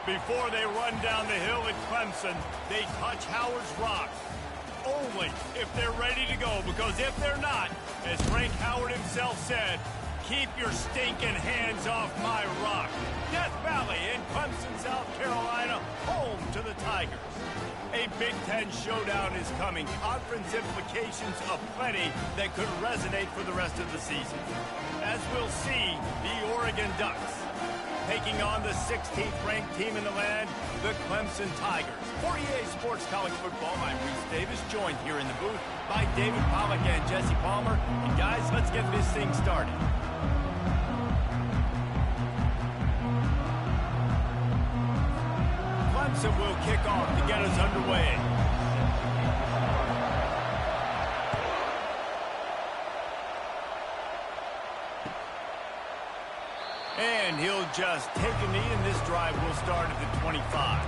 Before they run down the hill at Clemson, they touch Howard's rock. Only if they're ready to go, because if they're not, as Frank Howard himself said, keep your stinking hands off my rock. Death Valley in Clemson, South Carolina, home to the Tigers. A Big Ten showdown is coming. Conference implications aplenty that could resonate for the rest of the season. As we'll see, the Oregon Ducks taking on the 16th ranked team in the land, the Clemson Tigers. For EA Sports College Football, I'm Reese Davis, joined here in the booth by David Pollack and Jesse Palmer. And guys, let's get this thing started. Clemson will kick off to get us underway. And he'll just take a knee, and this drive will start at the 25.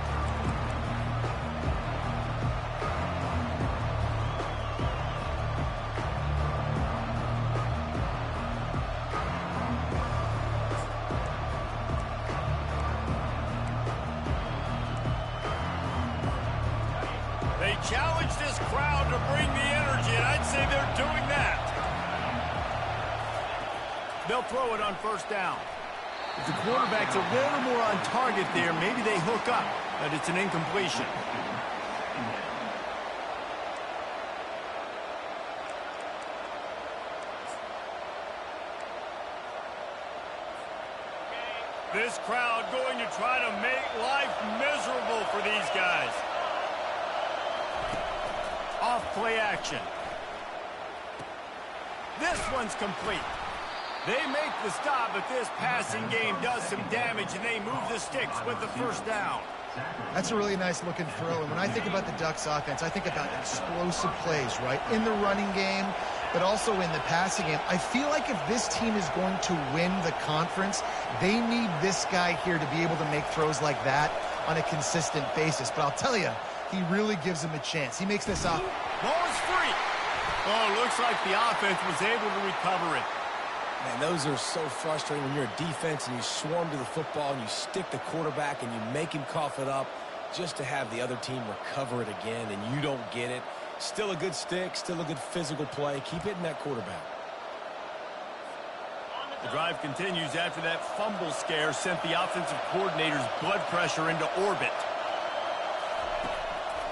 They challenge this crowd to bring the energy, and I'd say they're doing that. They'll throw it on first down. If the quarterback's a little more on target there, maybe they hook up, but it's an incompletion. This crowd going to try to make life miserable for these guys. Off play action. This one's complete. They make the stop, but this passing game does some damage, and they move the sticks with the first down. That's a really nice looking throw. And when I think about the Ducks offense, I think about explosive plays, right? In the running game, but also in the passing game. I feel like if this team is going to win the conference, they need this guy here to be able to make throws like that on a consistent basis. But I'll tell you, he really gives them a chance. He makes this up. Ball is free. Oh, looks like the offense was able to recover it. Man, those are so frustrating when you're a defense and you swarm to the football and you stick the quarterback and you make him cough it up just to have the other team recover it again and you don't get it. Still a good stick, still a good physical play. Keep hitting that quarterback. The drive continues after that fumble scare sent the offensive coordinator's blood pressure into orbit.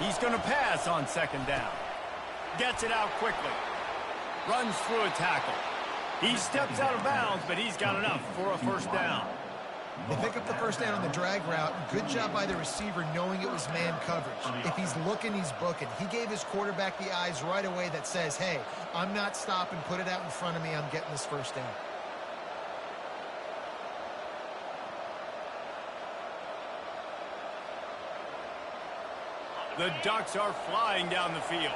He's going to pass on second down. Gets it out quickly. Runs through a tackle. He steps out of bounds, but he's got enough for a first down. They pick up the first down on the drag route. Good job by the receiver knowing it was man coverage. If he's looking, he's booking. He gave his quarterback the eyes right away that says, hey, I'm not stopping. Put it out in front of me. I'm getting this first down. The Ducks are flying down the field.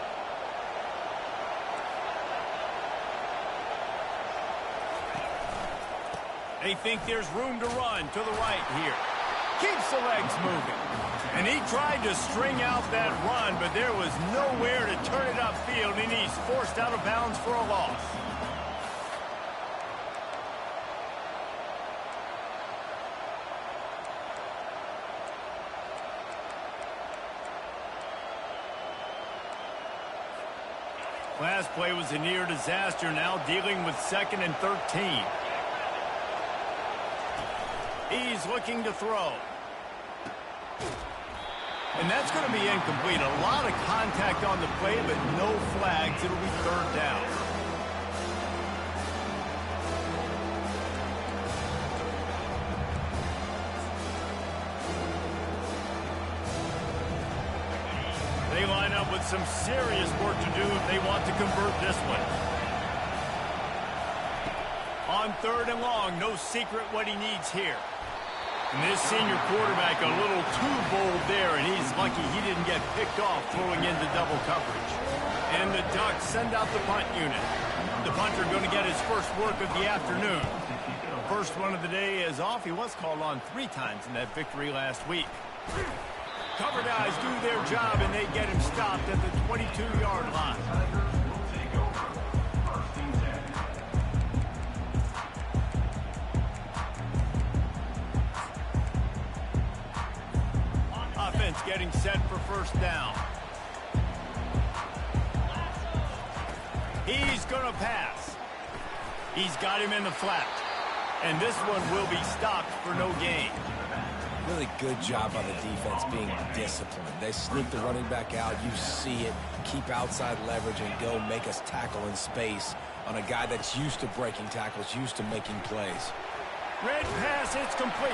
They think there's room to run to the right here. Keeps the legs moving. And he tried to string out that run, but there was nowhere to turn it upfield, and he's forced out of bounds for a loss. Last play was a near disaster, now dealing with 2nd and 13. He's looking to throw. And that's going to be incomplete. A lot of contact on the play, but no flags. It'll be third down. They line up with some serious work to do if they want to convert this one. On 3rd and long, no secret what he needs here. And this senior quarterback a little too bold there, and he's lucky he didn't get picked off throwing into double coverage. And the Ducks send out the punt unit. The punter going to get his first work of the afternoon. First one of the day is off. He was called on 3 times in that victory last week. Cover guys do their job, and they get him stopped at the 22-yard line. getting set for first down. He's going to pass. He's got him in the flat. And this one will be stopped for no gain. Really good job by the defense being disciplined. They sneak the running back out. You see it. Keep outside leverage and go make us tackle in space on a guy that's used to breaking tackles, used to making plays. Red pass, it's complete.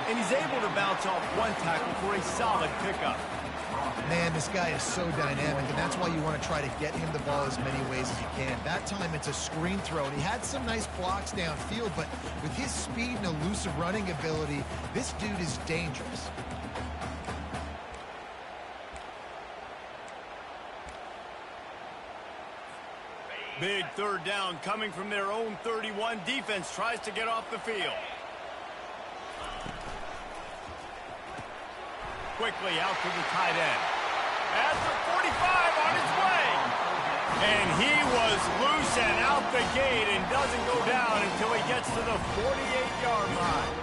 And he's able to bounce off one tackle for a solid pickup. Man, this guy is so dynamic, and that's why you want to try to get him the ball as many ways as you can. That time, it's a screen throw, and he had some nice blocks downfield, but with his speed and elusive running ability, this dude is dangerous. Big third down coming from their own 31. Defense tries to get off the field. Quickly out to the tight end. At the 45 on his way. And he was loose and out the gate and doesn't go down until he gets to the 48-yard line.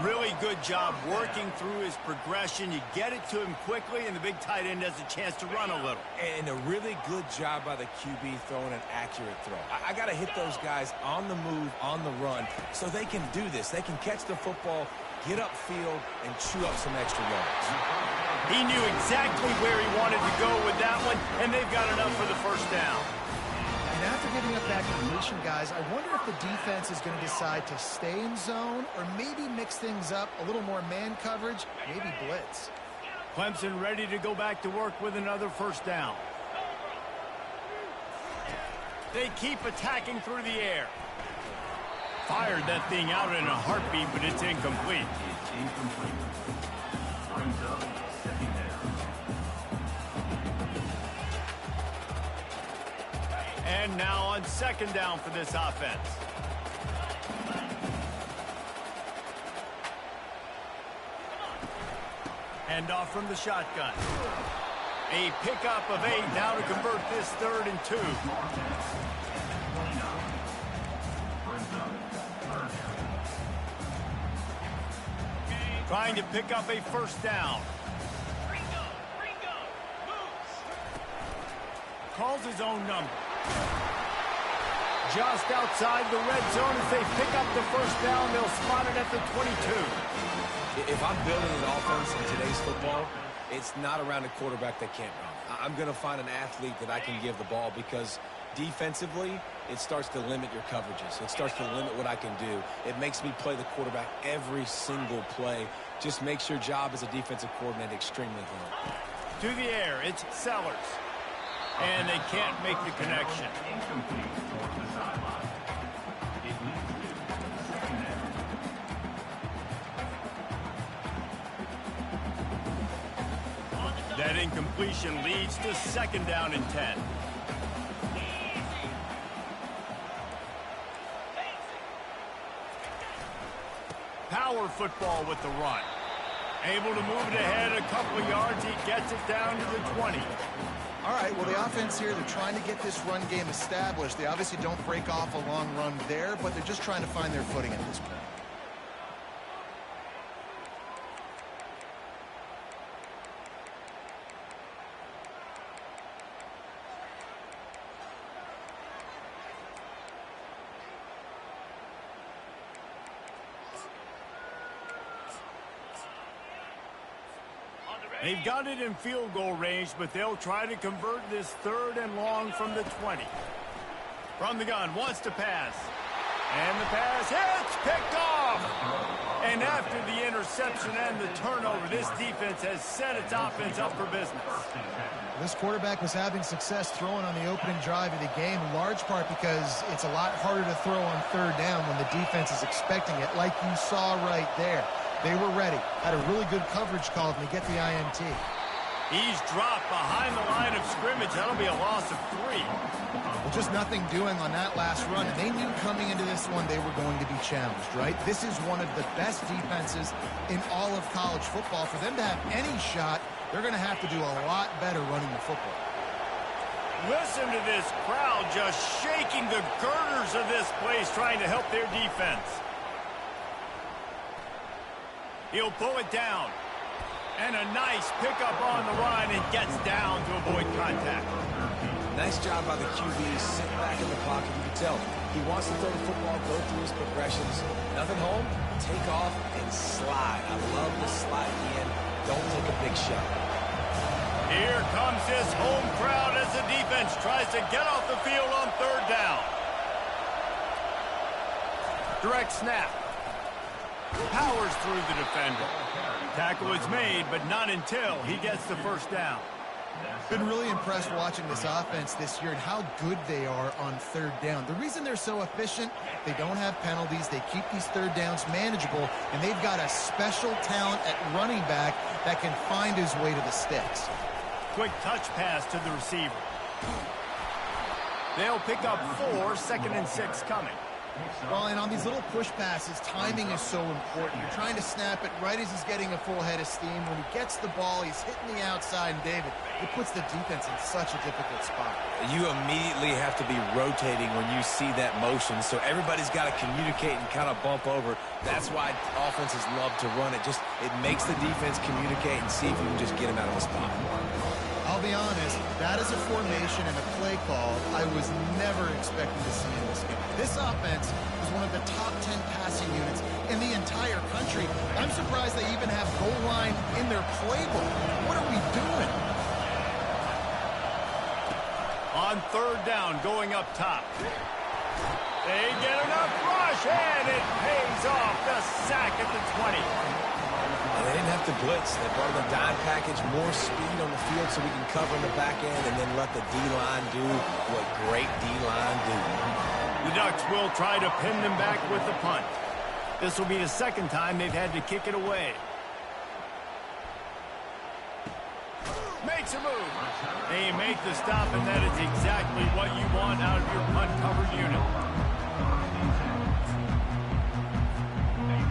Really good job working through his progression. You get it to him quickly, and the big tight end has a chance to run a little. And a really good job by the QB throwing an accurate throw. I got to hit those guys on the move, on the run, so they can do this. They can catch the football, get upfield, and chew up some extra yards. He knew exactly where he wanted to go with that one, and they've got enough for the first down. And after giving up that completion, guys, I wonder if the defense is going to decide to stay in zone or maybe mix things up, a little more man coverage, maybe blitz. Clemson ready to go back to work with another first down. They keep attacking through the air. Fired that thing out in a heartbeat, but it's incomplete. And now on second down for this offense. Hand off from the shotgun. A pickup of 8 now to convert this 3rd and 2. Trying to pick up a first down. Calls his own number. Just outside the red zone as they pick up the first down. They'll spot it at the 22. If I'm building an offense in today's football, it's not around a quarterback that can't run. I'm going to find an athlete that I can give the ball because defensively, it starts to limit your coverages. It starts to limit what I can do. It makes me play the quarterback every single play. Just makes your job as a defensive coordinator extremely hard. To the air, it's Sellers. And they can't make the connection. That incompletion leads to second down and 10. Power football with the run. Able to move it ahead a couple of yards. He gets it down to the 20. All right, well, the offense here, they're trying to get this run game established. They obviously don't break off a long run there, but they're just trying to find their footing at this point. They've got it in field goal range, but they'll try to convert this 3rd and long from the 20. From the gun, wants to pass. And the pass hits, picked off. And after the interception and the turnover, this defense has set its offense up for business. This quarterback was having success throwing on the opening drive of the game, in large part because it's a lot harder to throw on 3rd down when the defense is expecting it, like you saw right there. They were ready. Had a really good coverage call and they get the INT. He's dropped behind the line of scrimmage. That'll be a loss of 3. Well, just nothing doing on that last run. And they knew coming into this one they were going to be challenged, right? This is one of the best defenses in all of college football. For them to have any shot, they're going to have to do a lot better running the football. Listen to this crowd just shaking the girders of this place, trying to help their defense. He'll pull it down. And a nice pickup on the run and gets down to avoid contact. Nice job by the QB, sitting back in the pocket. You can tell he wants to throw the football, go through his progressions. Nothing home, take off and slide. I love the slide at the end. Don't take a big shot. Here comes his home crowd as the defense tries to get off the field on third down. Direct snap. Powers through the defender. Tackle is made, but not until he gets the first down. Been really impressed watching this offense this year and how good they are on third down. The reason they're so efficient, they don't have penalties, they keep these third downs manageable, and they've got a special talent at running back that can find his way to the sticks. Quick touch pass to the receiver. They'll pick up 4, 2nd and 6 coming. Well, and on these little push passes, timing is so important. You're trying to snap it right as he's getting a full head of steam. When he gets the ball, he's hitting the outside, and David, it puts the defense in such a difficult spot. You immediately have to be rotating when you see that motion, so everybody's got to communicate and kind of bump over. That's why offenses love to run it. It makes the defense communicate and see if you can just get him out of the spot. I'll be honest, that is a formation and a play call I was never expecting to see in this game. This offense is one of the top 10 passing units in the entire country. I'm surprised they even have goal line in their playbook. What are we doing? On third down, going up top. They get enough rush, and it pays off. The sack at the 20. They didn't have to blitz. They brought in a dime package, more speed on the field so we can cover in the back end and then let the D-line do what great D-line do. The Ducks will try to pin them back with the punt. This will be the second time they've had to kick it away. Makes a move. They make the stop, and that is exactly what you want out of your punt-covered unit.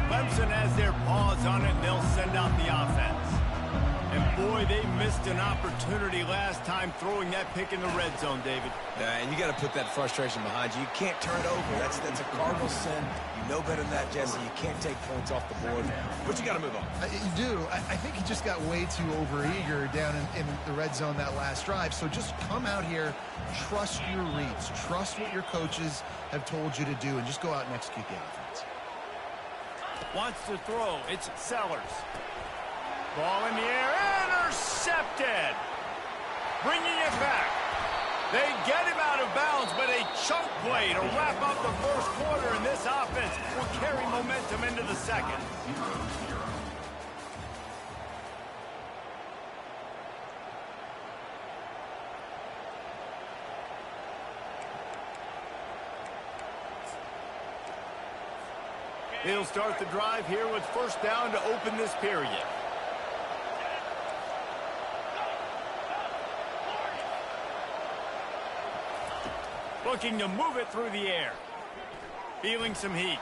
Clemson has their paws on it, and they'll send out the offense. And boy, they missed an opportunity last time throwing that pick in the red zone, David. And you got to put that frustration behind you. You can't turn it over. That's a cardinal sin. You know better than that, Jesse. You can't take points off the board, but you got to move on. You do. I think he just got way too overeager down in the red zone that last drive. So just come out here, trust your reads, trust what your coaches have told you to do, and just go out and execute the offense. Wants to throw. It's Sellers. Ball in the air. Intercepted. Bringing it back. They get him out of bounds, but a chunk play to wrap up the first quarter, and this offense will carry momentum into the second. He'll start the drive here with first down to open this period. Looking to move it through the air. Feeling some heat.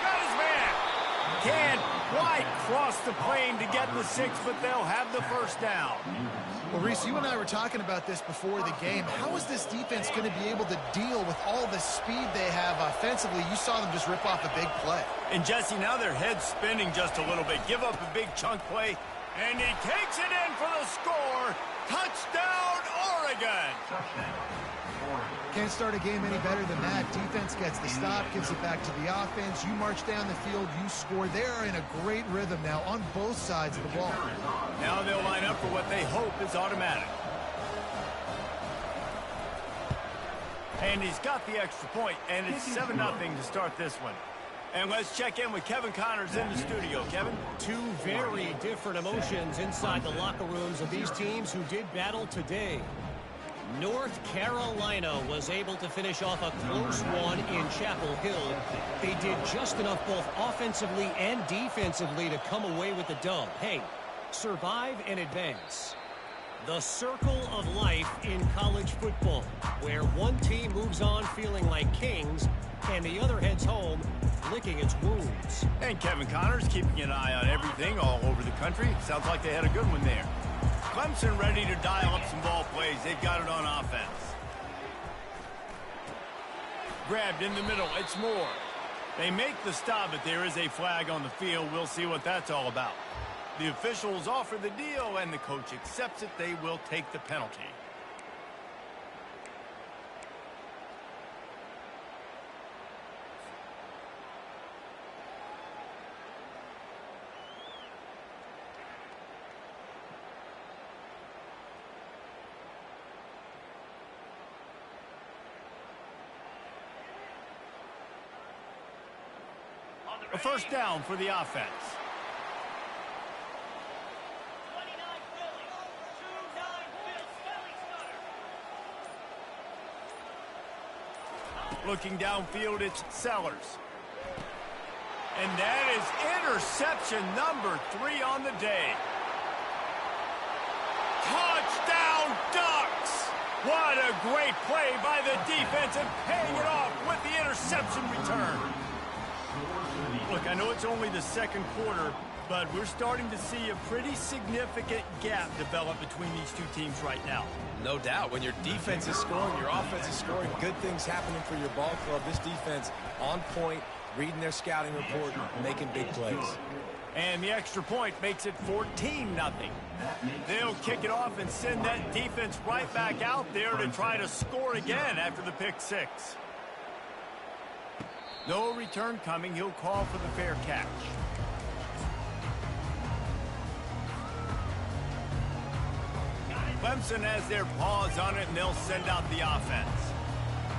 Got his man. Can't quite cross the plane to get the 6, but they'll have the first down. Well, Reese, you and I were talking about this before the game. How is this defense going to be able to deal with all the speed they have offensively? You saw them just rip off a big play. And, Jesse, now their head's spinning just a little bit. Give up a big chunk play, and he takes it in for the score. Touchdown, Oregon! Can't start a game any better than that. Defense gets the stop, gives it back to the offense. You march down the field, you score. They're in a great rhythm now on both sides of the ball. Now they'll line up for what they hope is automatic. And he's got the extra point, and it's 7-0 to start this one. And let's check in with Kevin Connors in the studio. Kevin? Two very different emotions inside the locker rooms of these teams who did battle today. North Carolina was able to finish off a close one in Chapel Hill. They did just enough both offensively and defensively to come away with the dub. Hey, survive and advance. The circle of life in college football, where one team moves on feeling like kings and the other heads home licking its wounds. And Kevin Connors keeping an eye on everything all over the country. Sounds like they had a good one there. Clemson ready to dial up some ball plays. They've got it on offense. Grabbed in the middle. It's Moore. They make the stop, but there is a flag on the field. We'll see what that's all about. The officials offer the deal, and the coach accepts it. They will take the penalty. A first down for the offense. Looking downfield, it's Sellers. And that is interception number 3 on the day. Touchdown Ducks! What a great play by the defense and paying it off with the interception return. Look, I know it's only the second quarter, but we're starting to see a pretty significant gap develop between these two teams right now. No doubt. When your defense is scoring, your offense is scoring, good things happening for your ball club. This defense on point, reading their scouting report, making big plays. And the extra point makes it 14-0. They'll kick it off and send that defense right back out there to try to score again after the pick 6. No return coming. He'll call for the fair catch. Clemson has their paws on it, and they'll send out the offense.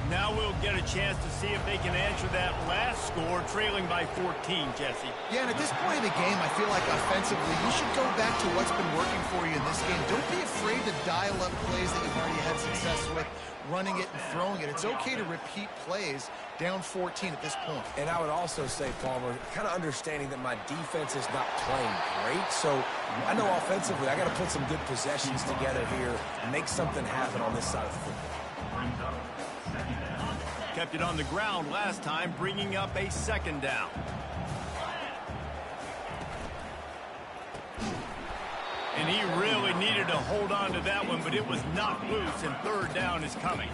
Now we'll get a chance to see if they can answer that last score, trailing by 14, Jesse. Yeah, and at this point of the game, I feel like offensively, you should go back to what's been working for you in this game. Don't be afraid to dial up plays that you've already had success with, running it and throwing it. It's okay to repeat plays down 14 at this point. And I would also say, Palmer, kind of understanding that my defense is not playing great. So I know offensively I got to put some good possessions together here and make something happen on this side of the football. Kept it on the ground last time, bringing up a second down. And he really needed to hold on to that one, but it was knocked loose, and third down is coming.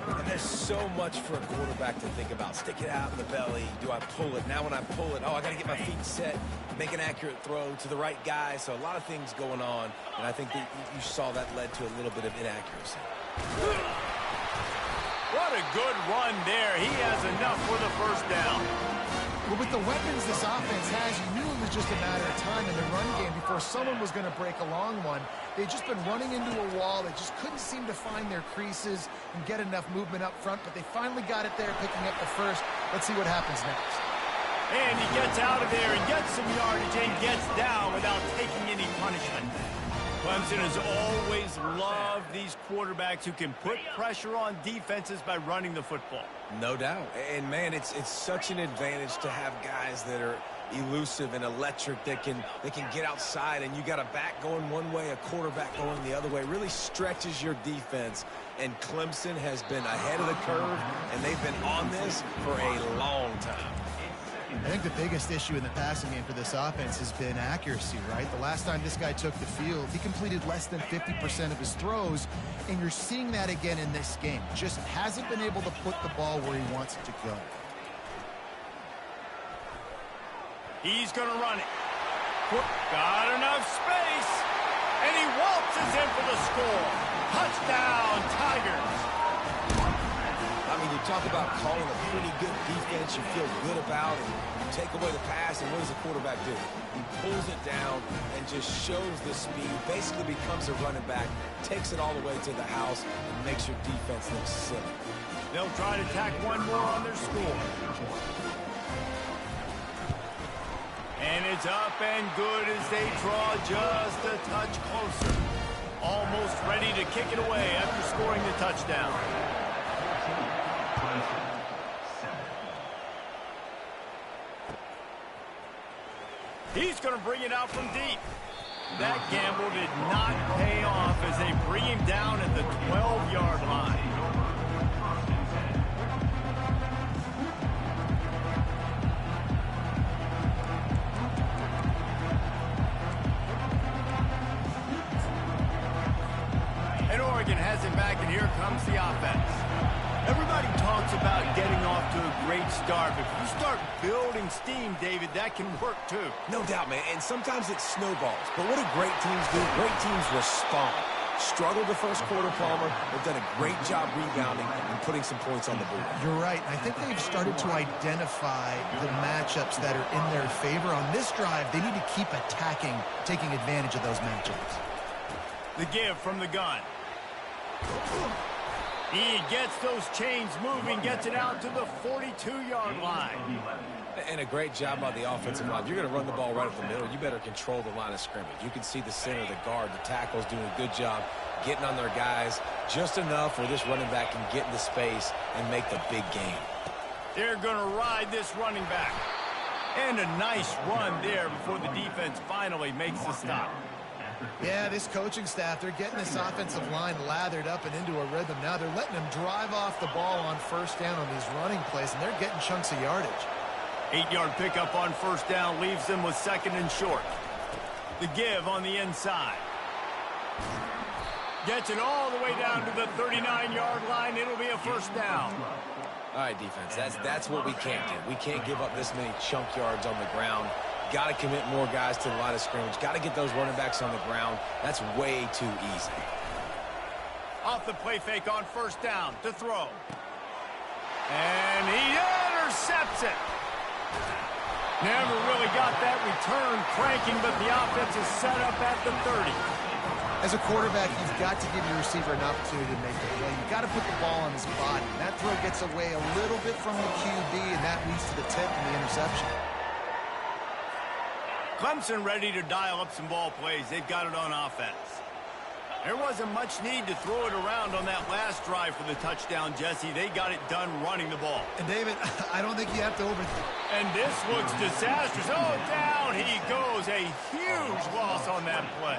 And there's so much for a quarterback to think about. Stick it out in the belly. Do I pull it? Now when I pull it, I got to get my feet set, make an accurate throw to the right guy. So a lot of things going on, and I think that you saw that led to a little bit of inaccuracy. What a good run there. He has enough for the first down. Well, with the weapons this offense has, you knew it was just a matter of time in the run game before someone was going to break a long one. They'd just been running into a wall. They just couldn't seem to find their creases and get enough movement up front, but they finally got it there, picking up the first. Let's see what happens next. And he gets out of there and gets some yardage and gets down without taking any punishment. Clemson has always loved these quarterbacks who can put pressure on defenses by running the football. No doubt. And, man, it's such an advantage to have guys that are elusive and electric that can get outside, and you got a back going one way, a quarterback going the other way. It really stretches your defense, and Clemson has been ahead of the curve, and they've been on this for a long time. I think the biggest issue in the passing game for this offense has been accuracy, right? The last time this guy took the field, he completed less than 50% of his throws, and you're seeing that again in this game. Just hasn't been able to put the ball where he wants it to go. He's going to run it. Got enough space, and he waltzes in for the score. Touchdown, Tigers. I mean, you talk about calling a pretty good defense you feel good about, and you take away the pass, and what does the quarterback do? He pulls it down and just shows the speed, basically becomes a running back, takes it all the way to the house, and makes your defense look silly. They'll try to tack one more on their score. And it's up and good as they draw just a touch closer. Almost ready to kick it away after scoring the touchdown. He's going to bring it out from deep. That gamble did not pay off as they bring him down at the 12-yard line. And Oregon has it back, and here comes the offense. Everybody talks about getting off to a great start, but if you start building steam, David, that can work too. No doubt, man, and sometimes it snowballs. But what do great teams do? Great teams respond. Struggled the first quarter, Palmer. They've done a great job rebounding and putting some points on the board. You're right. I think they've started to identify the matchups that are in their favor. On this drive, they need to keep attacking, taking advantage of those matchups. The give from the gun. He gets those chains moving, gets it out to the 42-yard line. And a great job by the offensive line. You're going to run the ball right up the middle. You better control the line of scrimmage. You can see the center, the guard, the tackles doing a good job getting on their guys just enough where this running back can get into space and make the big game. They're going to ride this running back. And a nice run there before the defense finally makes the stop. Yeah, this coaching staff, they're getting this offensive line lathered up and into a rhythm. Now they're letting them drive off the ball on first down on these running plays, and they're getting chunks of yardage. 8-yard pickup on first down leaves them with second and short. The give on the inside. Gets it all the way down to the 39-yard line. It'll be a first down. All right, defense, that's what we can't do. We can't give up this many chunk yards on the ground. Got to commit more guys to the line of scrimmage. Got to get those running backs on the ground. That's way too easy. Off the play fake on first down to throw. And he intercepts it. Never really got that return cranking, but the offense is set up at the 30. As a quarterback, you've got to give your receiver an opportunity to make the play. You've got to put the ball on his body. That throw gets away a little bit from the QB, and that leads to the tip and the interception. Clemson ready to dial up some ball plays. They've got it on offense. There wasn't much need to throw it around on that last drive for the touchdown, Jesse. They got it done running the ball. And, David, I don't think you have to overthink. And this looks disastrous. Oh, down he goes. A huge loss on that play.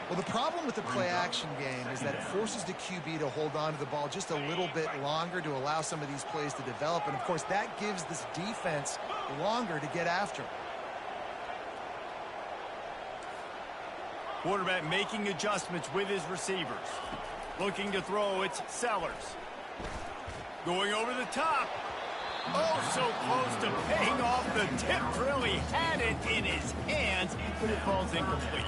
Well, the problem with the play-action game is that it forces the QB to hold on to the ball just a little bit longer to allow some of these plays to develop. And, of course, that gives this defense longer to get after it. Quarterback making adjustments with his receivers. Looking to throw, it's Sellers. Going over the top. Oh, so close to paying off the tip. Really had it in his hands, but it falls incomplete.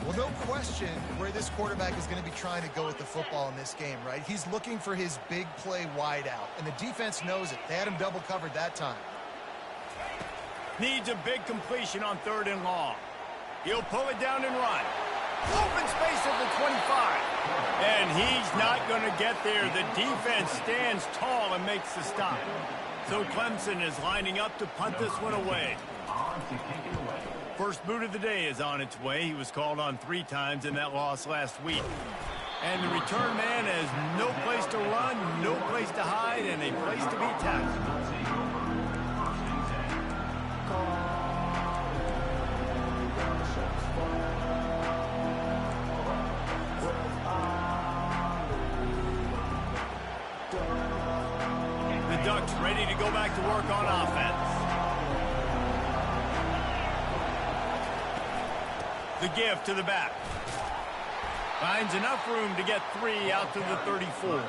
Well, no question where this quarterback is going to be trying to go with the football in this game, right? He's looking for his big play wide out, and the defense knows it. They had him double covered that time. Needs a big completion on third and long. He'll pull it down and run. Open space at the 25. And he's not going to get there. The defense stands tall and makes the stop. So Clemson is lining up to punt this one away. First boot of the day is on its way. He was called on 3 times in that loss last week. And the return man has no place to run, no place to hide, and a place to be tackled. The Ducks ready to go back to work on offense. The give to the back. Finds enough room to get 3 out to the 34.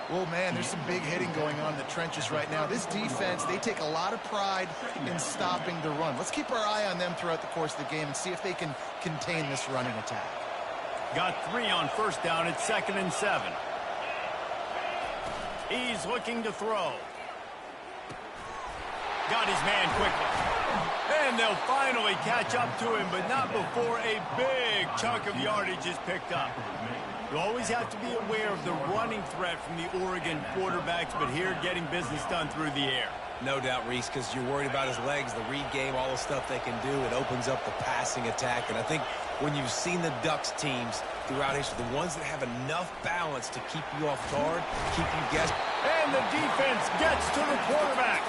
Well, man, there's some big hitting going on in the trenches right now. This defense, they take a lot of pride in stopping the run. Let's keep our eye on them throughout the course of the game and see if they can contain this running attack. Got 3 on first down. It's 2nd and 7. He's looking to throw. Got his man quickly. And they'll finally catch up to him, but not before a big chunk of yardage is picked up. You always have to be aware of the running threat from the Oregon quarterbacks, but here getting business done through the air. No doubt, Reese, because you're worried about his legs, the read game, all the stuff they can do. It opens up the passing attack. And I think when you've seen the Ducks teams throughout history, the ones that have enough balance to keep you off guard, keep you guessing. And the defense gets to the quarterback.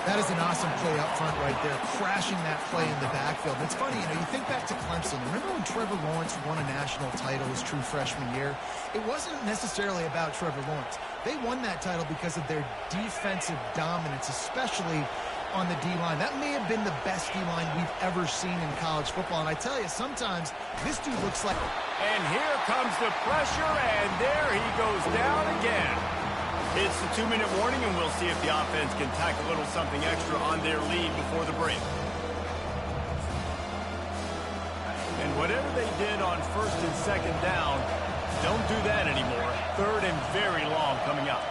That is an awesome play up front right there, crashing that play in the backfield. And it's funny, you think back to Clemson. Remember when Trevor Lawrence won a national title his true freshman year? It wasn't necessarily about Trevor Lawrence. They won that title because of their defensive dominance, especially on the D-line. That may have been the best D-line we've ever seen in college football. And I tell you, sometimes this dude looks like... And here comes the pressure, and there he goes down again. It's the 2-minute warning, and we'll see if the offense can tack a little something extra on their lead before the break. And whatever they did on 1st and 2nd down, don't do that anymore. 3rd and very long coming up.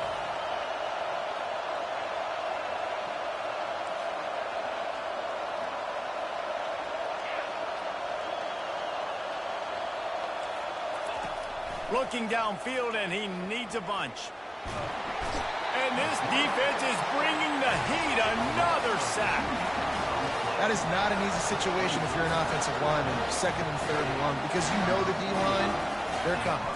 Looking downfield, and he needs a bunch. And this defense is bringing the heat. Another sack. That is not an easy situation if you're an offensive lineman, 2nd and 3rd and long, because you know the D-line, they're coming.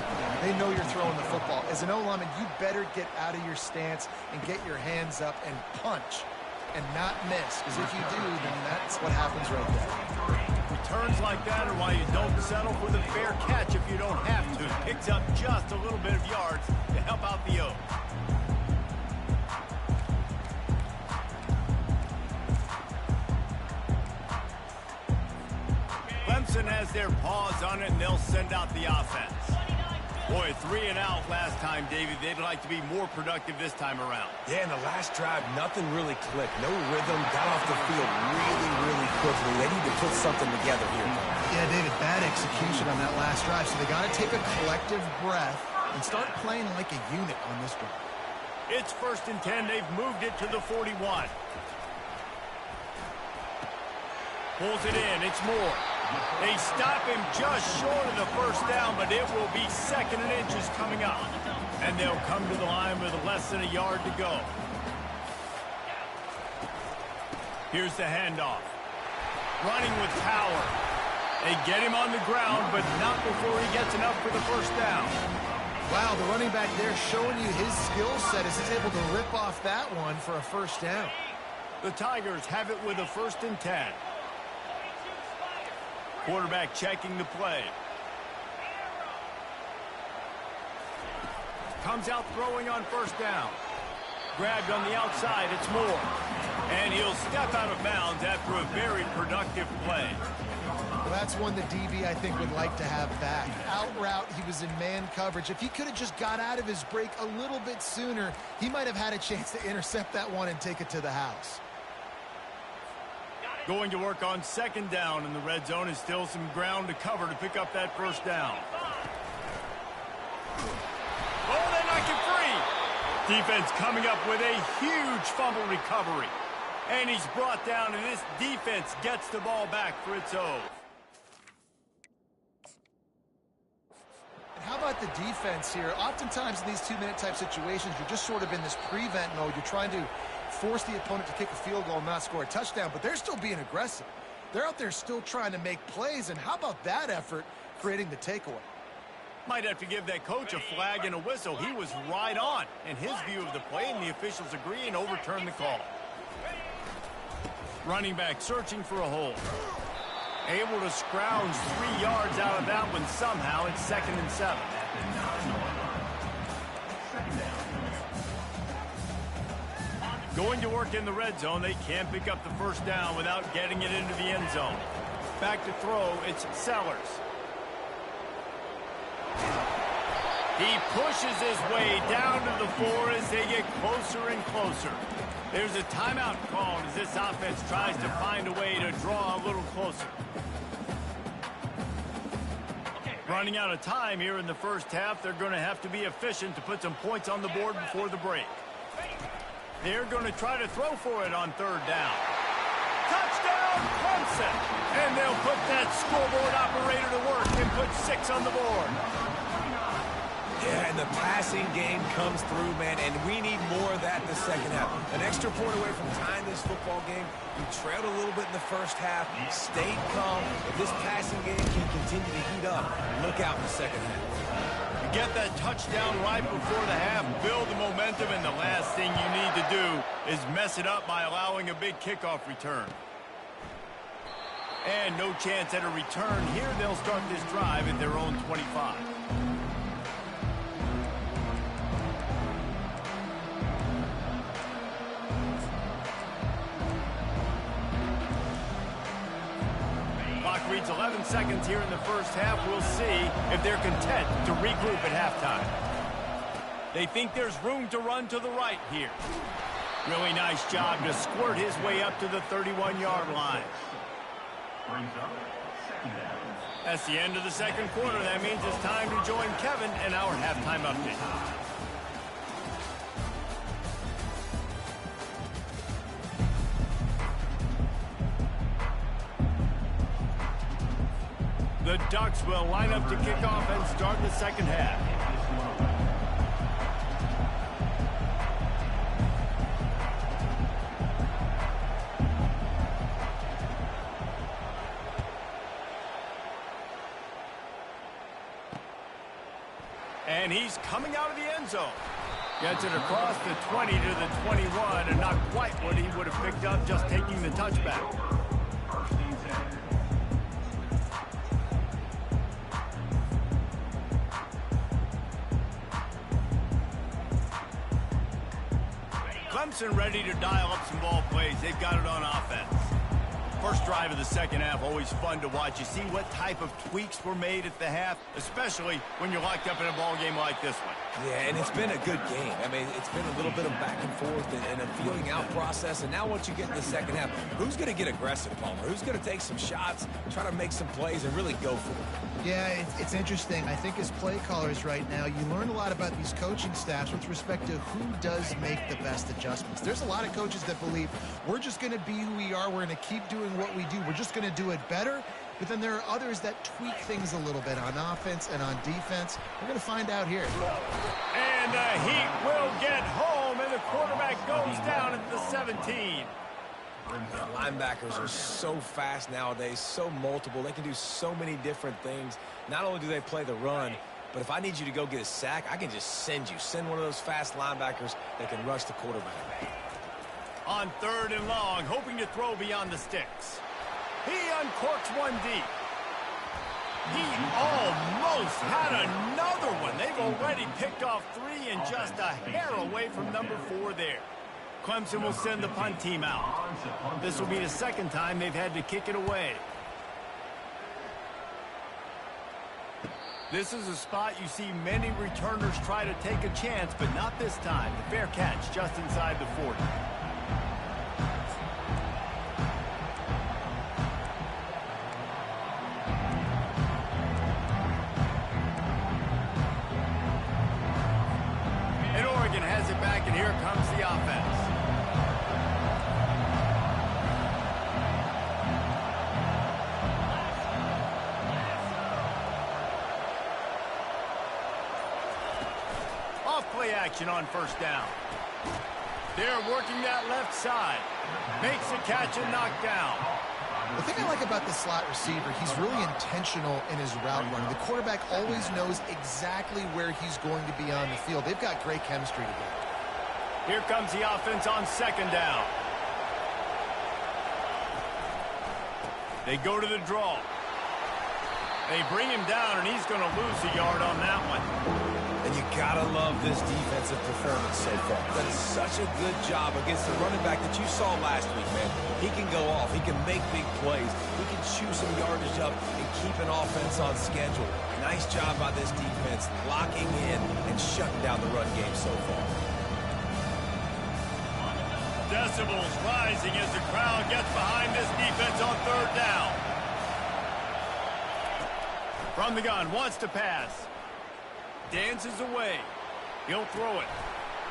They know you're throwing the football. As an O-lineman, you better get out of your stance and get your hands up and punch and not miss, because if you do, then that's what happens right there. Returns like that are why you don't settle for the fair catch if you don't have to. Picks up just a little bit of yards to help out the O's. Clemson has their paws on it, and they'll send out the offense. Boy, 3 and out last time, Davey. They'd like to be more productive this time around. Yeah, in the last drive, nothing really clicked. No rhythm, got off the field really quickly. They need to put something together here. Yeah, David, bad execution on that last drive, so they got to take a collective breath and start playing like a unit on this one. It's 1st and 10. They've moved it to the 41. Pulls it in. It's Moore. They stop him just short of the 1st down, but it will be 2nd and inches coming up. And they'll come to the line with less than a yard to go. Here's the handoff. Running with power. They get him on the ground, but not before he gets enough for the 1st down. Wow, the running back there showing you his skill set as he's able to rip off that one for a 1st down. The Tigers have it with a 1st and 10. Quarterback checking the play. Comes out throwing on 1st down. Grabbed on the outside, it's Moore. And he'll step out of bounds after a very productive play. Well, that's one the DB, I think, would like to have back. Out route, he was in man coverage. If he could have just got out of his break a little bit sooner, he might have had a chance to intercept that one and take it to the house. Going to work on 2nd down, and the red zone is still some ground to cover to pick up that 1st down. Oh, they knock it free. Defense coming up with a huge fumble recovery. And he's brought down, and this defense gets the ball back for its own. How about the defense here? Oftentimes in these 2-minute type situations, you're just sort of in this prevent mode. You're trying to force the opponent to kick a field goal and not score a touchdown, but they're still being aggressive. They're out there still trying to make plays, and how about that effort creating the takeaway? Might have to give that coach a flag and a whistle. He was right on in his view of the play, and the officials agree and overturn the call. Running back searching for a hole. Able to scrounge 3 yards out of that one somehow. It's 2nd and 7. Going to work in the red zone. They can't pick up the 1st down without getting it into the end zone. Back to throw. It's Sellers. He pushes his way down to the 4 as they get closer and closer. There's a timeout called as this offense tries to find a way to draw a little closer. Running out of time here in the 1st half. They're going to have to be efficient to put some points on the board before the break. They're going to try to throw for it on 3rd down. Touchdown, Clemson! And they'll put that scoreboard operator to work and put 6 on the board. Yeah, and the passing game comes through, man, and we need more of that in the 2nd half. An extra point away from tying this football game. We trailed a little bit in the 1st half, stayed calm. If this passing game can continue to heat up, look out in the 2nd half. You get that touchdown right before the half, build the momentum, and the last thing you need to do is mess it up by allowing a big kickoff return. And no chance at a return here. They'll start this drive at their own 25. Clock reads 11 seconds here in the 1st half. We'll see if they're content to regroup at halftime. They think there's room to run to the right here. Really nice job to squirt his way up to the 31-yard line. That's the end of the second quarter. That means it's time to join Kevin in our halftime update. The Ducks will line up to kick off and start the second half. And he's coming out of the end zone. Gets it across the 20 to the 21, and not quite what he would have picked up just taking the touchback. Clemson ready to dial up some ball plays. They've got it on offense. First drive of the second half, always fun to watch. You see what type of tweaks were made at the half, especially when you're locked up in a ball game like this one. Yeah, and it's been a good game. I mean, it's been a little bit of back and forth and a feeling out process. And now once you get in the second half, who's going to get aggressive, Palmer? Who's going to take some shots, try to make some plays, and really go for it? Yeah, it's interesting. I think as play callers right now, you learn a lot about these coaching staffs with respect to who does make the best adjustments. There's a lot of coaches that believe we're just going to be who we are. We're going to keep doing what we do. We're just going to do it better. But then there are others that tweak things a little bit on offense and on defense. We're going to find out here. And the Heat will get home, and the quarterback goes down at the 17. Linebackers are so fast nowadays, so multiple. They can do so many different things. Not only do they play the run, but if I need you to go get a sack, I can just send one of those fast linebackers that can rush the quarterback. On third and long, hoping to throw beyond the sticks. He uncorks one deep. He almost had another one. They've already picked off three and just a hair away from number 4 there. Clemson will send the punt team out. This will be the second time they've had to kick it away. This is a spot you see many returners try to take a chance, but not this time. The fair catch just inside the 40. And Oregon has it back, and here comes the offense. Play action on first down. They're working that left side. Makes the catch and knocked down. The thing I like about the slot receiver, he's really intentional in his route running. The quarterback always knows exactly where he's going to be on the field. They've got great chemistry together. Here comes the offense on second down. They go to the draw. They bring him down, and he's going to lose a yard on that one. And you gotta love this defensive performance so far. Done such a good job against the running back that you saw last week, man. He can go off. He can make big plays. He can chew some yardage up and keep an offense on schedule. Nice job by this defense locking in and shutting down the run game so far. Decibels rising as the crowd gets behind this defense on third down. From the gun, wants to pass. Dances away. He'll throw it.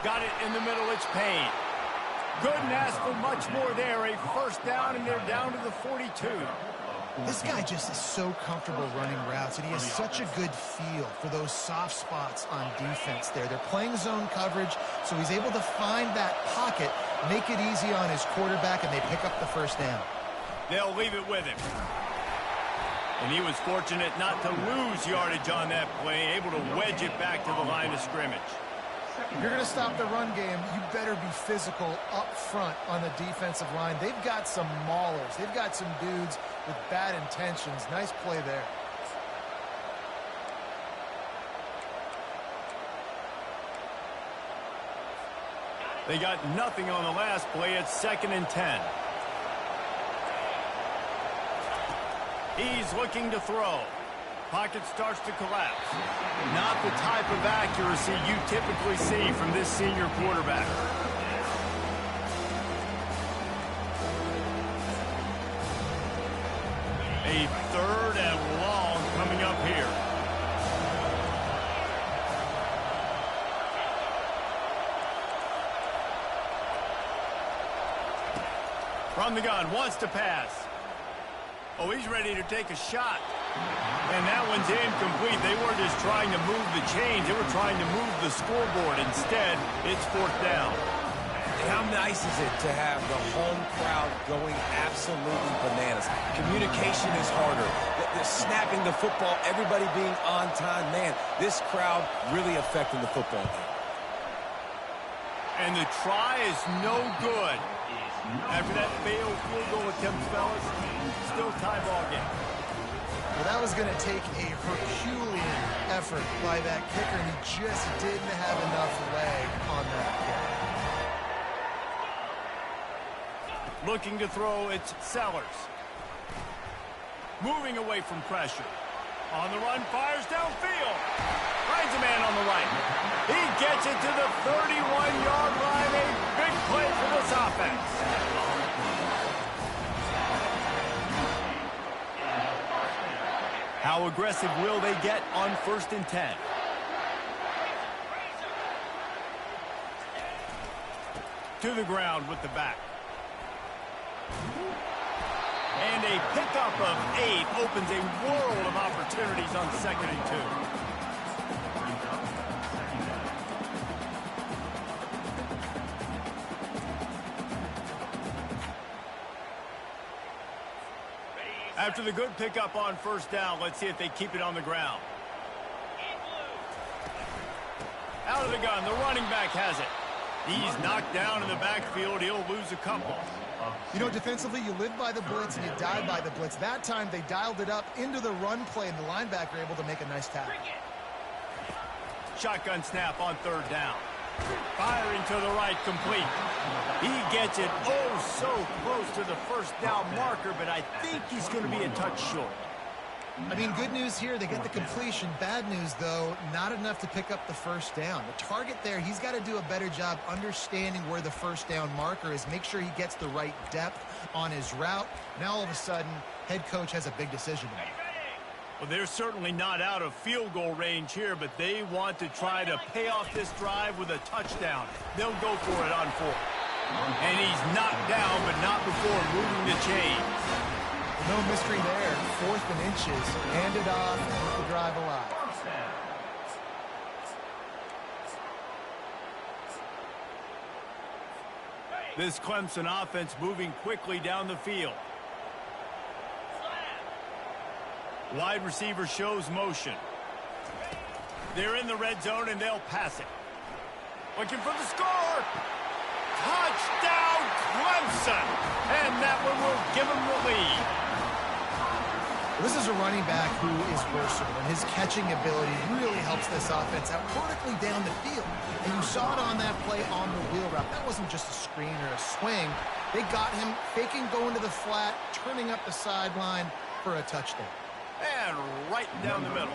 Got it in the middle. It's Payne. Couldn't ask for much more there. A first down, and they're down to the 42. This guy just is so comfortable running routes, and he has such a good feel for those soft spots on defense there. They're playing zone coverage, so he's able to find that pocket, make it easy on his quarterback, and they pick up the first down. They'll leave it with him. And he was fortunate not to lose yardage on that play, able to wedge it back to the line of scrimmage. If you're going to stop the run game, you better be physical up front on the defensive line. They've got some maulers. They've got some dudes with bad intentions. Nice play there. They got nothing on the last play. It's 2nd and 10. He's looking to throw. Pocket starts to collapse. Not the type of accuracy you typically see from this senior quarterback. A 3rd and long coming up here. From the gun, wants to pass. Oh, he's ready to take a shot. And that one's incomplete. They weren't just trying to move the chains. They were trying to move the scoreboard. Instead, it's 4th down. How nice is it to have the home crowd going absolutely bananas? Communication is harder. They're snapping the football, everybody being on time. Man, this crowd really affecting the football game. And the try is no good. After that failed field goal attempt, fellas, still tie ball game. Well, that was going to take a Herculean effort by that kicker, and he just didn't have enough leg on that kick. Looking to throw, it's Sellers. Moving away from pressure. On the run, fires downfield. Finds a man on the right. He gets it to the 31-yard line. A big play for this offense. How aggressive will they get on 1st and 10? To the ground with the back. And a pickup of 8 opens a world of opportunities on 2nd and 2. After the good pickup on 1st down, let's see if they keep it on the ground. Out of the gun, the running back has it. He's knocked down in the backfield. He'll lose a couple. You know, defensively, you live by the blitz and you die by the blitz. That time, they dialed it up into the run play, and the linebacker able to make a nice tackle. Shotgun snap on 3rd down. Firing to the right, complete. He gets it so close to the 1st down marker, but I think he's going to be a touch short. I mean, good news here, they get the completion. Bad news, though, not enough to pick up the 1st down. The target there, he's got to do a better job understanding where the 1st down marker is, make sure he gets the right depth on his route. Now, all of a sudden, head coach has a big decision to make. Well, they're certainly not out of field goal range here, but they want to try to pay off this drive with a touchdown. They'll go for it on 4th. And he's knocked down, but not before moving the chains. No mystery there. 4th and inches. Hand it off and keep the drive alive. This Clemson offense moving quickly down the field. Wide receiver shows motion. They're in the red zone, and they'll pass it. Looking for the score. Touchdown, Clemson. And that one will give them the lead. This is a running back who is versatile, and his catching ability really helps this offense out vertically down the field. And you saw it on that play on the wheel route. That wasn't just a screen or a swing. They got him faking going to the flat, turning up the sideline for a touchdown. And right down the middle.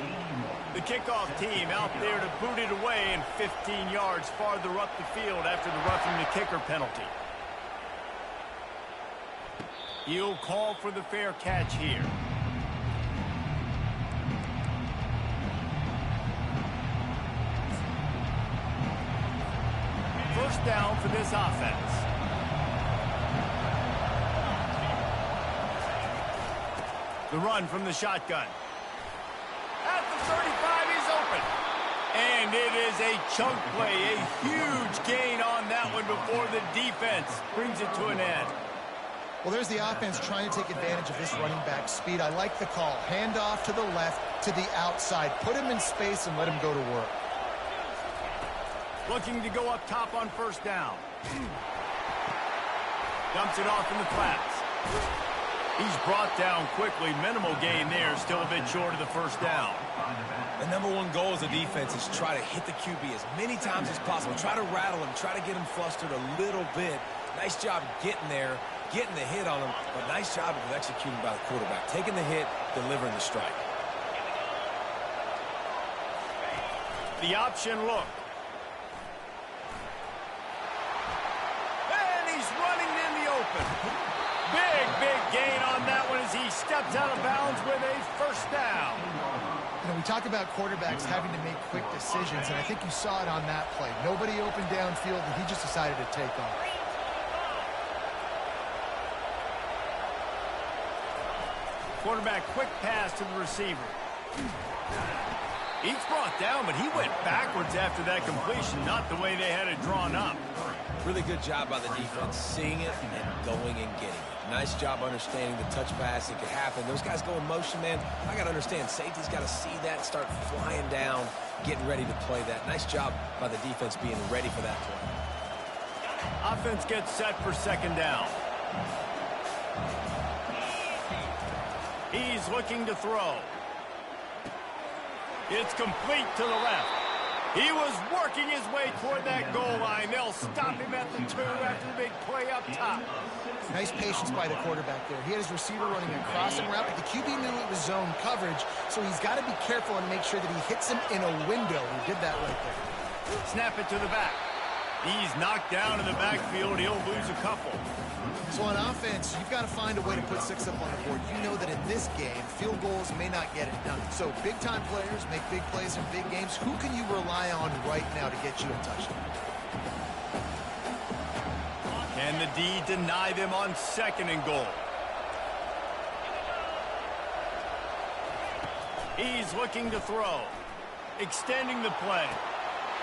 The kickoff team out there to boot it away and 15 yards farther up the field after the roughing the kicker penalty. He'll call for the fair catch here. First down for this offense. The run from the shotgun. At the 35, he's open. And it is a chunk play, a huge gain on that one before the defense brings it to an end. Well, there's the offense trying to take advantage of this running back speed. I like the call. Hand off to the left, to the outside. Put him in space and let him go to work. Looking to go up top on first down. Dumps it off in the flats. He's brought down quickly. Minimal gain there. Still a bit short of the first down. The number one goal as a defense is try to hit the QB as many times as possible. Try to rattle him. Try to get him flustered a little bit. Nice job getting there, getting the hit on him. But nice job of executing by the quarterback. Taking the hit, delivering the strike. the option look. And he's running in the open. Big gain on that one as he steps out of bounds with a first down. You know, we talk about quarterbacks having to make quick decisions, and I think you saw it on that play. Nobody opened downfield, and he just decided to take off. Quarterback quick pass to the receiver. He's brought down, but he went backwards after that completion, not the way they had it drawn up. Really good job by the defense, seeing it and going and getting it. Nice job understanding the touch pass. It could happen. Those guys go in motion, man. I got to understand, safety's got to see that, start flying down, getting ready to play that. Nice job by the defense being ready for that play. Offense gets set for second down. He's looking to throw. It's complete to the left. He was working his way toward that goal line. They'll stop him at the 2 after the big play up top. Nice patience by the quarterback there. He had his receiver running a crossing route, but the QB knew it was zone coverage, so he's got to be careful and make sure that he hits him in a window. He did that right there. Snap it to the back. He's knocked down in the backfield. He'll lose a couple. So on offense, you've got to find a way to put 6 up on the board. You know that in this game, field goals may not get it done. So big-time players make big plays in big games. Who can you rely on right now to get you a touchdown? Can the D deny them on second and goal? He's looking to throw. Extending the play.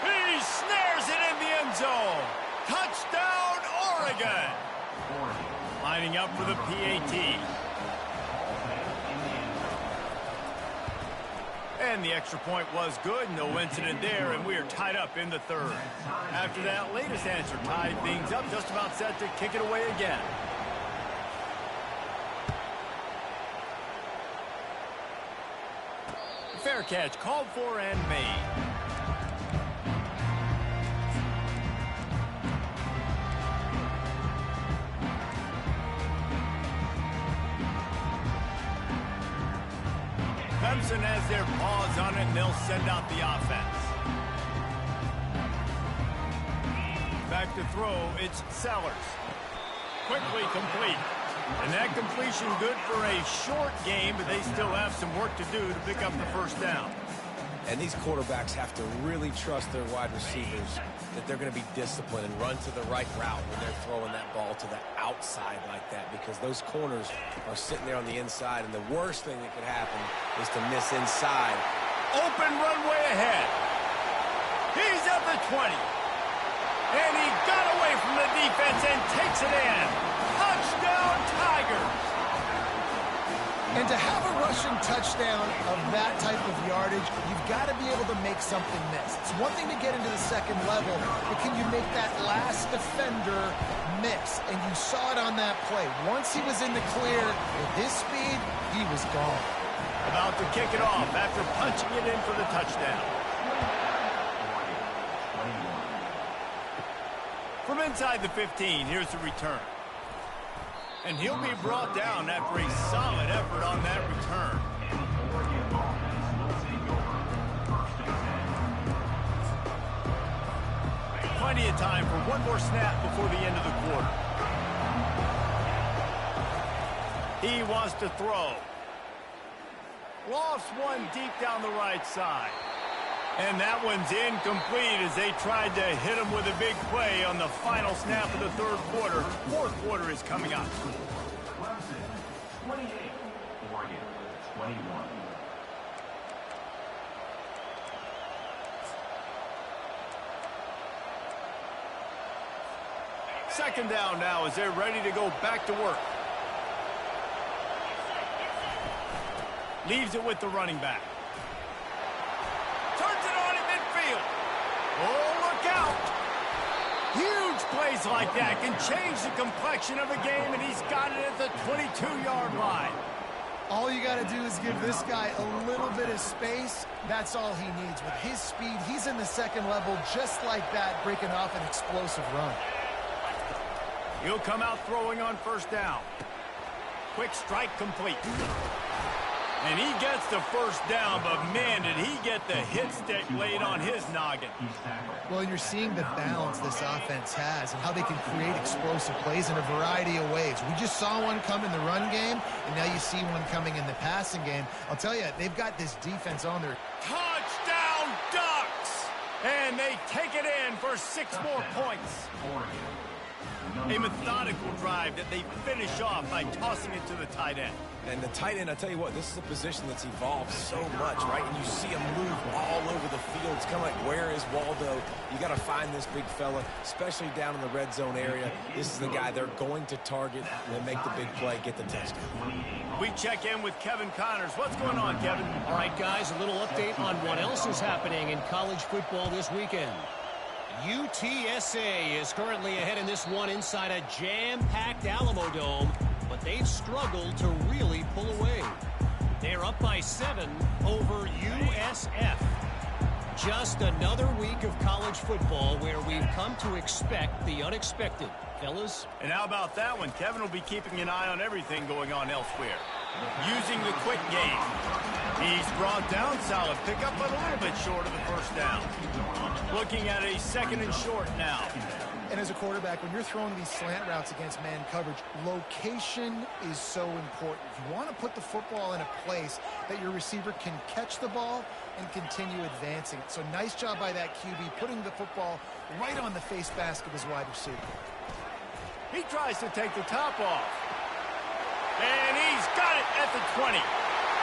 He snares it in the end zone. Touchdown, Oregon. Lining up for the PAT. And the extra point was good. No incident there, and we are tied up in the third. After that latest answer tied things up, just about set to kick it away again. Fair catch called for and made. Clemson has their paws on it, and they'll send out the offense. Back to throw, it's Sellers. Quickly complete. And that completion good for a short game, but they still have some work to do to pick up the first down. And these quarterbacks have to really trust their wide receivers that they're going to be disciplined and run to the right route when they're throwing that ball to the outside like that, because those corners are sitting there on the inside, and the worst thing that could happen is to miss inside. Open runway ahead. He's at the 20. And he got away from the defense and takes it in. Touchdown, Tigers. And to have a rushing touchdown of that type of yardage, you've got to be able to make something miss. It's one thing to get into the second level, but can you make that last defender miss? And you saw it on that play. Once he was in the clear, with his speed, he was gone. About to kick it off after punching it in for the touchdown. From inside the 15, here's the return. And he'll be brought down after a solid effort on that return. Plenty of time for one more snap before the end of the quarter. He wants to throw. Lost one deep down the right side. And that one's incomplete as they tried to hit him with a big play on the final snap of the third quarter. Fourth quarter is coming up. Clemson 28, Oregon 21. Second down now as they're ready to go back to work. Leaves it with the running back. Turns it on in midfield. Oh, look out. Huge plays like that can change the complexion of a game, and he's got it at the 22-yard line. All you got to do is give this guy a little bit of space. That's all he needs. With his speed, he's in the second level just like that, breaking off an explosive run. He'll come out throwing on first down. Quick strike complete. And he gets the first down, but man, did he get the hit stick laid on his noggin. Well, you're seeing the balance this offense has and how they can create explosive plays in a variety of ways. We just saw one come in the run game, and now you see one coming in the passing game. I'll tell you, they've got this defense on their... Touchdown, Ducks! And they take it in for 6 more points. A methodical drive that they finish off by tossing it to the tight end. And the tight end, I tell you what, this is a position that's evolved so much, right? And you see him move all over the field. It's kind of like, where is Waldo? You got to find this big fella, especially down in the red zone area. This is the guy they're going to target and make the big play, get the touchdown. We check in with Kevin Connors. What's going on, Kevin? All right, guys, a little update on what else is happening in college football this weekend. UTSA is currently ahead in this one inside a jam-packed Alamo Dome, but they've struggled to really pull away. They're up by 7 over USF. Just another week of college football where we've come to expect the unexpected. Fellas? And how about that one? Kevin will be keeping an eye on everything going on elsewhere. Using the quick game. He's brought down, solid pickup, but a little bit short of the first down. Looking at a 2nd and short now. And as a quarterback, when you're throwing these slant routes against man coverage, location is so important. You want to put the football in a place that your receiver can catch the ball and continue advancing it. So nice job by that QB, putting the football right on the face mask of his wide receiver. He tries to take the top off. And he's got it at the 20.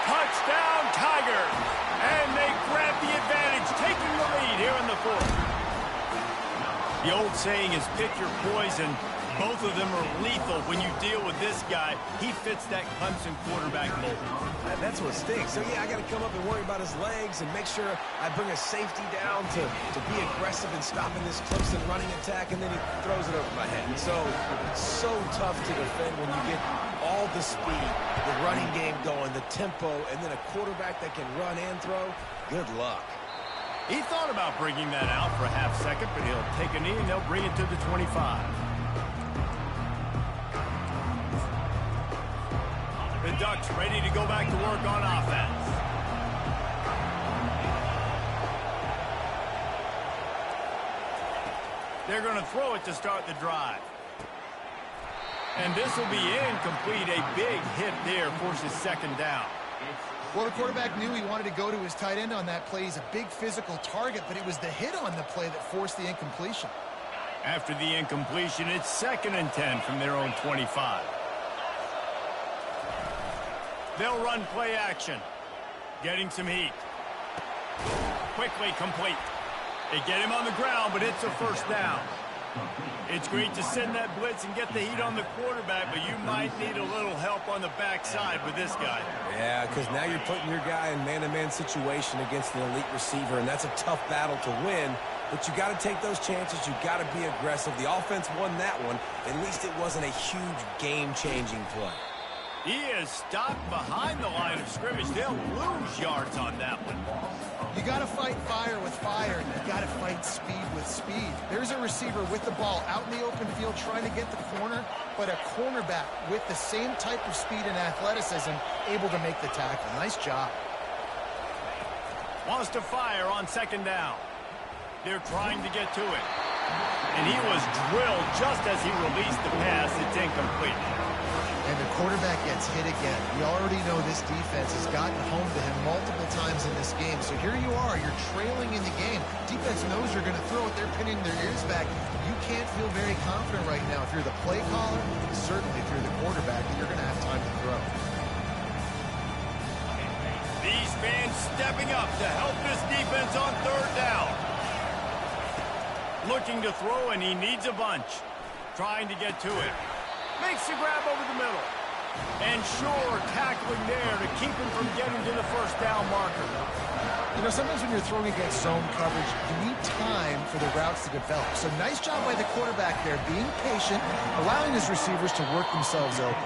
Touchdown, Tigers. And they grab the advantage, taking the lead here in the 4th. The old saying is pick your poison. Both of them are lethal when you deal with this guy. He fits that Clemson quarterback mold. That's what stinks. So, yeah, I got to come up and worry about his legs and make sure I bring a safety down to be aggressive in stopping this Clemson running attack, and then he throws it over my head. So tough to defend when you get all the speed, the running game going, the tempo, and then a quarterback that can run and throw. Good luck. He thought about bringing that out for a half second, but he'll take a knee and they'll bring it to the 25. The Ducks ready to go back to work on offense. They're going to throw it to start the drive. And this will be incomplete. A big hit there forces 2nd down. Well, the quarterback knew he wanted to go to his tight end on that play. He's a big physical target, but it was the hit on the play that forced the incompletion. After the incompletion, it's 2nd and 10 from their own 25. They'll run play action. Getting some heat. Quickly complete. They get him on the ground, but it's a 1st down. It's great to send that blitz and get the heat on the quarterback, but you might need a little help on the backside with this guy. Yeah, because now you're putting your guy in man-to-man situation against an elite receiver, and that's a tough battle to win. But you got to take those chances. You got to be aggressive. The offense won that one. At least it wasn't a huge game-changing play. He is stopped behind the line of scrimmage. They'll lose yards on that one. You got to fight fire with fire, and you got to fight speed with speed. There's a receiver with the ball out in the open field trying to get the corner, but a cornerback with the same type of speed and athleticism able to make the tackle. Nice job. Wants to fire on 2nd down. They're trying to get to it. And he was drilled just as he released the pass. It's incomplete. And the quarterback gets hit again. We already know this defense has gotten home to him multiple times in this game. So here you are. You're trailing in the game. Defense knows you're going to throw it. They're pinning their ears back. You can't feel very confident right now. If you're the play caller, certainly if you're the quarterback, you're going to have time to throw. These fans stepping up to help this defense on 3rd down. Looking to throw, and he needs a bunch. Trying to get to it. Makes the grab over the middle. And sure, tackling there to keep him from getting to the 1st down marker. You know, sometimes when you're throwing against zone coverage, you need time for the routes to develop. So nice job by the quarterback there, being patient, allowing his receivers to work themselves open.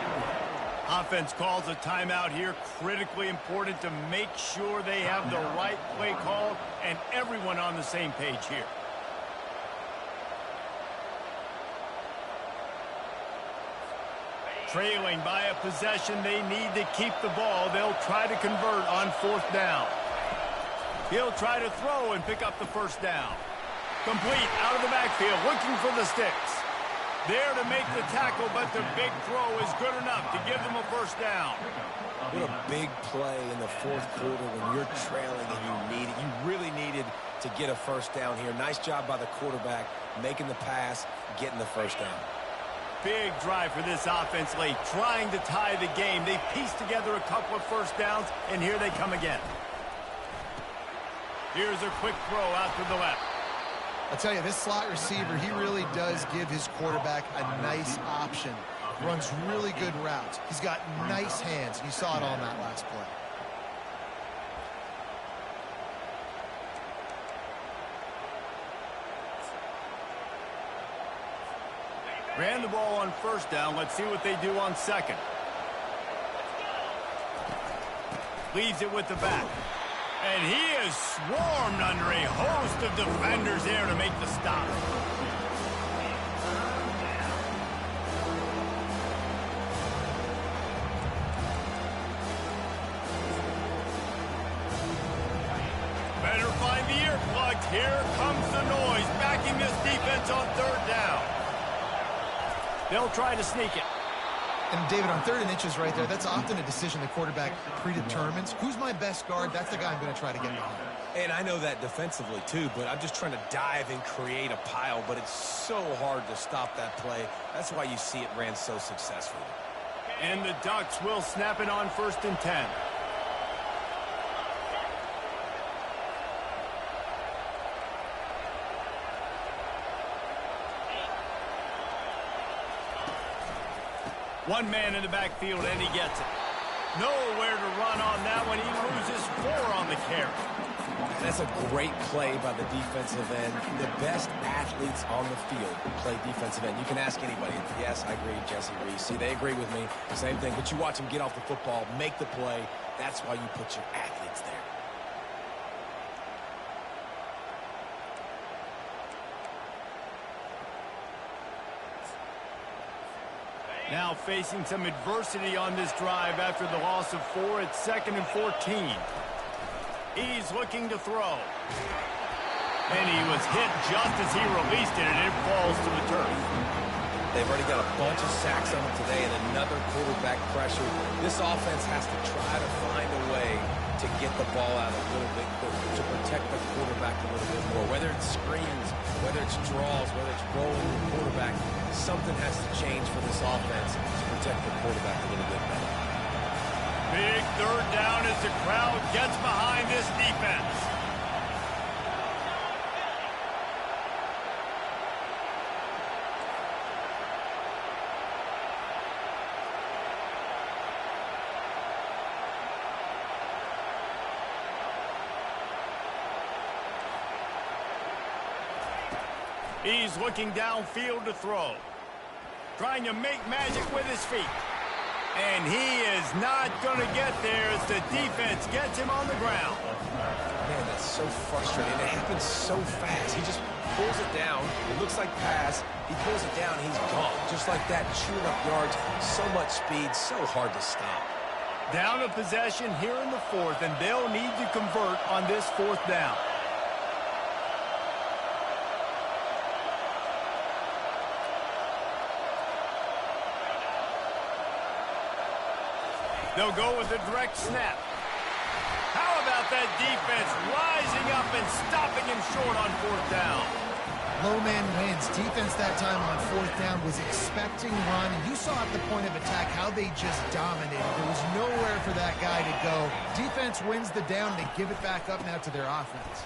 Offense calls a timeout here. Critically important to make sure they have the right play call and everyone on the same page here. Trailing by a possession, they need to keep the ball. They'll try to convert on 4th down. He'll try to throw and pick up the 1st down. Complete out of the backfield, looking for the sticks. There to make the tackle, but the big throw is good enough to give them a 1st down. What a big play in the 4th quarter when you're trailing and you need it. You really needed to get a 1st down here. Nice job by the quarterback, making the pass, getting the 1st down. Big drive for this offense late, trying to tie the game. They pieced together a couple of 1st downs, and here they come again. Here's a quick throw out to the left. I'll tell you, this slot receiver, he really does give his quarterback a nice option. Runs really good routes. He's got nice hands. You saw it on that last play. Ran the ball on 1st down. Let's see what they do on 2nd. Leaves it with the back. And he is swarmed under a host of defenders there to make the stop. Better find the earplugs. Here comes the noise, backing this defense on 3rd down. They'll try to sneak it. And David, on 3rd and inches right there, that's often a decision the quarterback predetermines. Who's my best guard? That's the guy I'm going to try to get behind. And I know that defensively too, but I'm just trying to dive and create a pile, but it's so hard to stop that play. That's why you see it ran so successfully. And the Ducks will snap it on 1st and 10. One man in the backfield, and he gets it. Nowhere to run on that one. He loses 4 on the carry. That's a great play by the defensive end. The best athletes on the field play defensive end. You can ask anybody. Yes, I agree, Jesse Reese. See, they agree with me. Same thing. But you watch them get off the football, make the play. That's why you put your athletes there. Now facing some adversity on this drive after the loss of 4 at 2nd and 14. He's looking to throw. And he was hit just as he released it, and it falls to the turf. They've already got a bunch of sacks on him today and another quarterback pressure. This offense has to try to find a way to get the ball out a little bit quicker, to protect the quarterback a little bit more. Whether it's screens, whether it's draws, whether it's rolling the quarterback, something has to change for this offense to protect the quarterback a little bit better. Big 3rd down as the crowd gets behind this defense. He's looking downfield to throw. Trying to make magic with his feet. And he is not going to get there as the defense gets him on the ground. Man, that's so frustrating. It happens so fast. He just pulls it down. It looks like pass. He pulls it down. He's gone. Just like that, chewing up yards. So much speed, so hard to stop. Down a possession here in the 4th, and they'll need to convert on this 4th down. They'll go with a direct snap. How about that defense rising up and stopping him short on 4th down? Low man wins. Defense that time on 4th down was expecting run. You saw at the point of attack how they just dominated. There was nowhere for that guy to go. Defense wins the down. They give it back up now to their offense.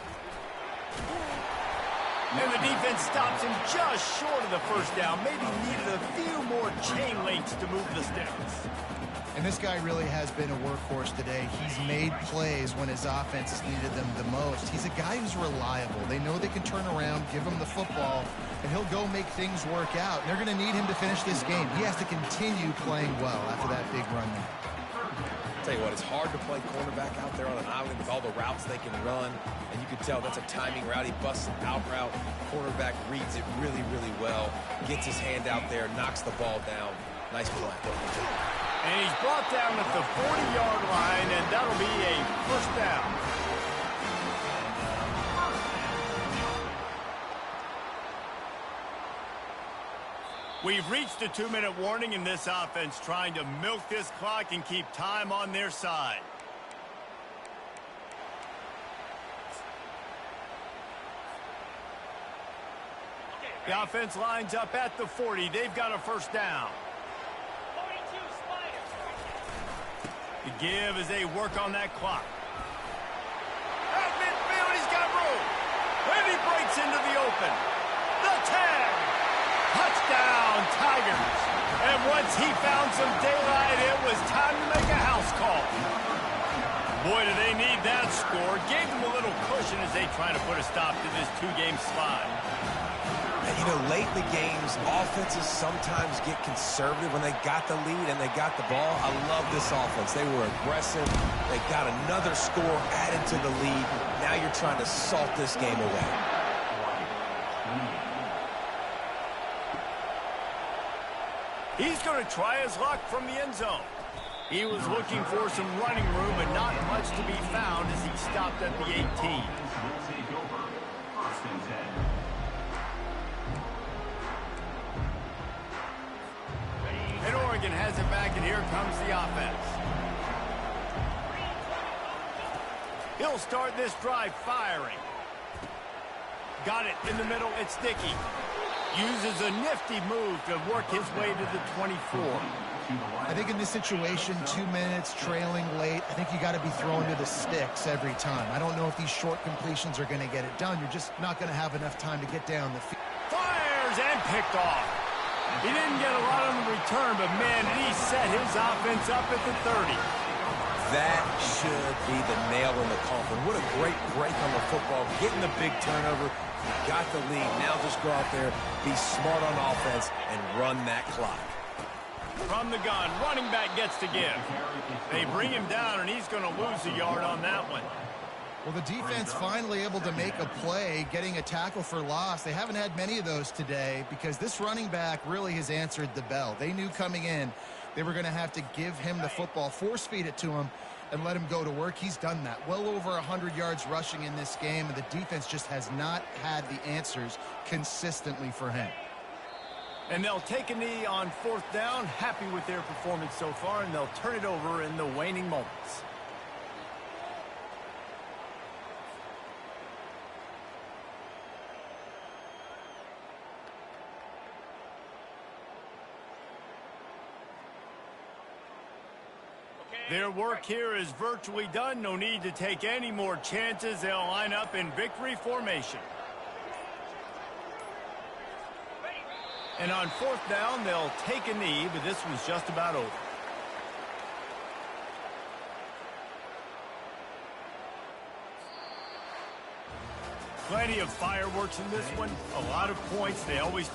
And the defense stops him just short of the 1st down. Maybe needed a few more chain links to move the sticks. And this guy really has been a workhorse today. He's made plays when his offense has needed them the most. He's a guy who's reliable. They know they can turn around, give him the football, and he'll go make things work out. And they're going to need him to finish this game. He has to continue playing well after that big run there. Tell you what, it's hard to play cornerback out there on an island with all the routes they can run, and you can tell that's a timing route. He busts an out route. Cornerback reads it really, really well, gets his hand out there, knocks the ball down. Nice play. And he's brought down at the 40-yard line, and that'll be a first down. We've reached a 2-minute warning in this offense, trying to milk this clock and keep time on their side. The offense lines up at the 40. They've got a first down. The give as they work on that clock. At midfield, he's got room. And he breaks into the open. The 10. Touchdown, Tigers. And once he found some daylight, it was time to make a house call. Boy, do they need that score. Gave them a little cushion as they try to put a stop to this 2-game slide. You know, late in the games, offenses sometimes get conservative when they got the lead and they got the ball. I love this offense. They were aggressive. They got another score added to the lead. Now you're trying to salt this game away. He's going to try his luck from the end zone. He was looking for some running room, but not much to be found as he stopped at the 18. And Oregon has it back, and here comes the offense. He'll start this drive firing. Got it in the middle. It's Sticky. Uses a nifty move to work his way to the 24. I think in this situation, 2 minutes, trailing late, I think you got to be throwing to the sticks every time. I don't know if these short completions are going to get it done. You're just not going to have enough time to get down the field. Fires and picked off. He didn't get a lot on the return, but, man, he set his offense up at the 30. That should be the nail in the coffin. What a great break on the football. Getting the big turnover. You got the lead. Now just go out there, be smart on offense, and run that clock. From the gun, running back gets to give. They bring him down, and he's going to lose a yard on that one. Well, the defense finally able to make a play, getting a tackle for loss. They haven't had many of those today because this running back really has answered the bell. They knew coming in they were going to have to give him the football, force-feed it to him, and let him go to work. He's done that. Well over 100 yards rushing in this game, and the defense just has not had the answers consistently for him. And they'll take a knee on 4th down, happy with their performance so far, and they'll turn it over in the waning moments. Their work here is virtually done. No need to take any more chances. They'll line up in victory formation. And on 4th down, they'll take a knee, but this one's just about over. Plenty of fireworks in this one. A lot of points. They always talk